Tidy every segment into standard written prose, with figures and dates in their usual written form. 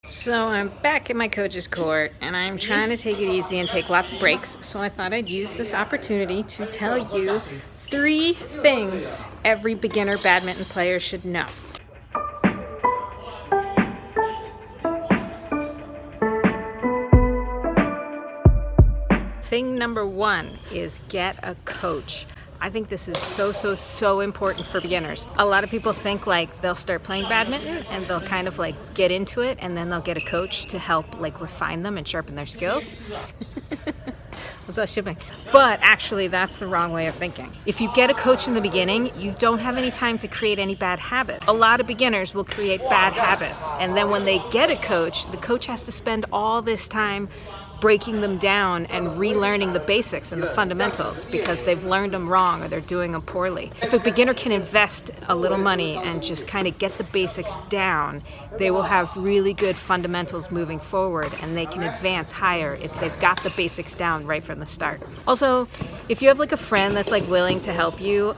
So I'm back in my coach's court and I'm trying to take it easy and take lots of breaks. So I thought I'd use this opportunity to tell you 3 things every beginner badminton player should know. Thing number 1 is get a coach. I think this is so important for beginners. A lot of people think like they'll start playing badminton and they'll kind of like get into it and then they'll get a coach to help like refine them and sharpen their skills. What's up, shipping? But actually that's the wrong way of thinking. If you get a coach in the beginning, you don't have any time to create any bad habits. A lot of beginners will create bad habits, and then when they get a coach, the coach has to spend all this time breaking them down and relearning the basics and the fundamentals because they've learned them wrong or they're doing them poorly. If a beginner can invest a little money and just kind of get the basics down, they will have really good fundamentals moving forward and they can advance higher if they've got the basics down right from the start. Also, if you have like a friend that's like willing to help you,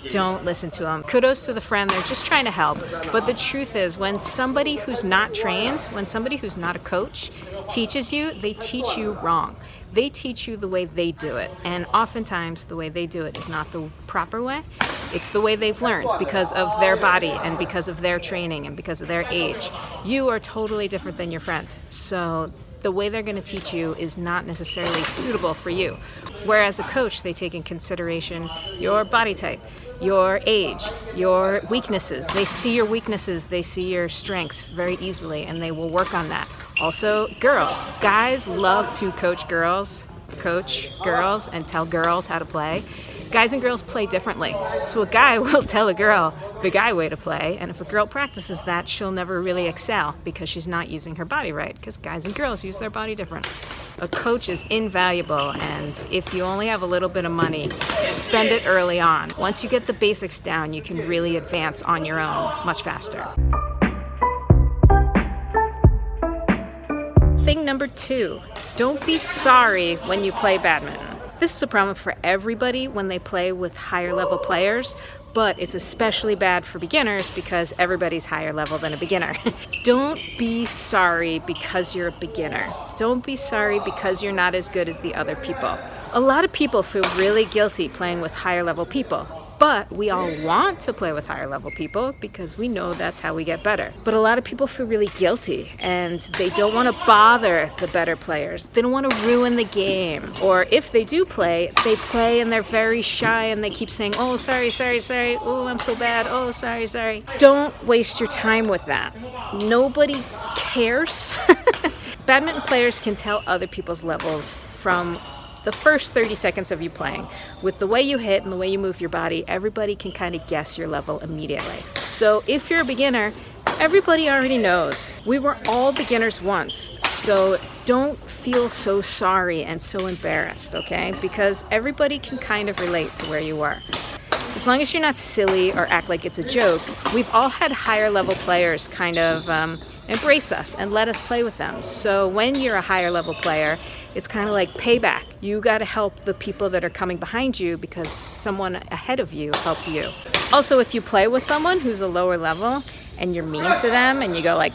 don't listen to them. Kudos to the friend, they're just trying to help. But the truth is, when somebody who's not trained, when somebody who's not a coach teaches you, they teach you wrong. They teach you the way they do it, and oftentimes the way they do it is not the proper way. It's the way they've learned because of their body and because of their training and because of their age. You are totally different than your friend, so the way they're going to teach you is not necessarily suitable for you. Whereas a coach, they take in consideration your body type, your age, your weaknesses. They see your weaknesses, they see your strengths very easily, and they will work on that. Also, girls. Guys love to coach girls, and tell girls how to play. Guys and girls play differently. So a guy will tell a girl the guy way to play, and if a girl practices that, she'll never really excel because she's not using her body right, because guys and girls use their body different. A coach is invaluable, and if you only have a little bit of money, spend it early on. Once you get the basics down, you can really advance on your own much faster. Thing number 2, don't be sorry when you play badminton. This is a problem for everybody when they play with higher level players, but it's especially bad for beginners because everybody's higher level than a beginner. Don't be sorry because you're a beginner. Don't be sorry because you're not as good as the other people. A lot of people feel really guilty playing with higher level people. But we all want to play with higher level people because we know that's how we get better. But a lot of people feel really guilty and they don't want to bother the better players. They don't want to ruin the game. Or if they do play, they play and they're very shy and they keep saying, oh, sorry, oh, I'm so bad, oh, sorry. Don't waste your time with that. Nobody cares. Badminton players can tell other people's levels from the first 30 seconds of you playing. With the way you hit and the way you move your body, everybody can kind of guess your level immediately. So if you're a beginner, everybody already knows. We were all beginners once, so don't feel so sorry and so embarrassed, okay? Because everybody can kind of relate to where you were. As long as you're not silly or act like it's a joke, we've all had higher level players kind of embrace us and let us play with them. So when you're a higher level player, it's kind of like payback. You got to help the people that are coming behind you because someone ahead of you helped you. Also, if you play with someone who's a lower level and you're mean to them and you go like,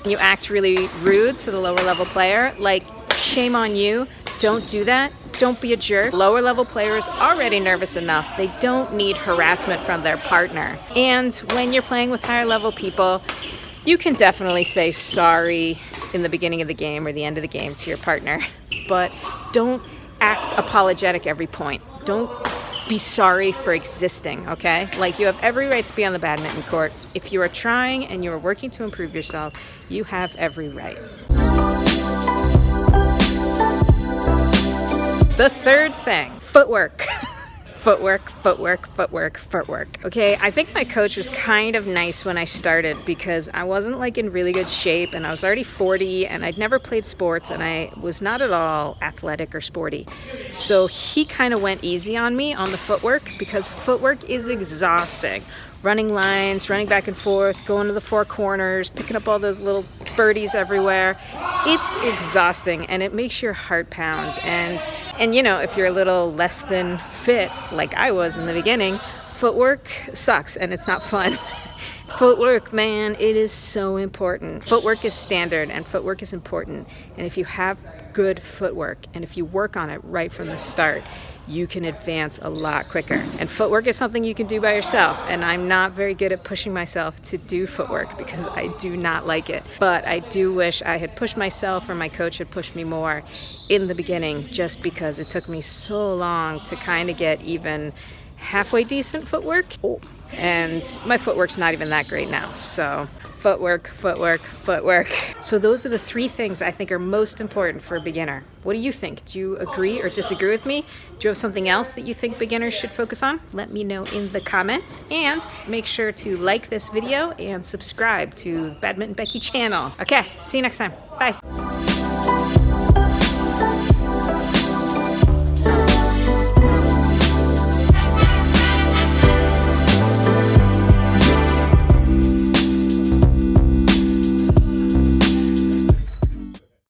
and you act really rude to the lower level player, like shame on you. Don't do that. Don't be a jerk. Lower level players already nervous enough. They don't need harassment from their partner. And when you're playing with higher level people, you can definitely say sorry in the beginning of the game or the end of the game to your partner, but don't act apologetic every point. Don't be sorry for existing, okay? Like, you have every right to be on the badminton court. If you are trying and you are working to improve yourself, you have every right. The third thing, footwork. Footwork. Okay, I think my coach was kind of nice when I started because I wasn't like in really good shape and I was already 40 and I'd never played sports and I was not at all athletic or sporty. So he kind of went easy on me on the footwork because footwork is exhausting. Running lines, running back and forth, going to the 4 corners, picking up all those little birdies everywhere. It's exhausting and it makes your heart pound. And you know, if you're a little less than fit, like I was in the beginning, footwork sucks and it's not fun. Footwork, man, it is so important. Footwork is standard and footwork is important. And if you have good footwork and if you work on it right from the start, you can advance a lot quicker. And footwork is something you can do by yourself. And I'm not very good at pushing myself to do footwork because I do not like it. But I do wish I had pushed myself or my coach had pushed me more in the beginning, just because it took me so long to kind of get even halfway decent footwork. And my footwork's not even that great now. So footwork, footwork, footwork. So those are the 3 things I think are most important for a beginner. What do you think? Do you agree or disagree with me? Do you have something else that you think beginners should focus on? Let me know in the comments, and make sure to like this video and subscribe to Badminton Becky channel. Okay, see you next time. Bye.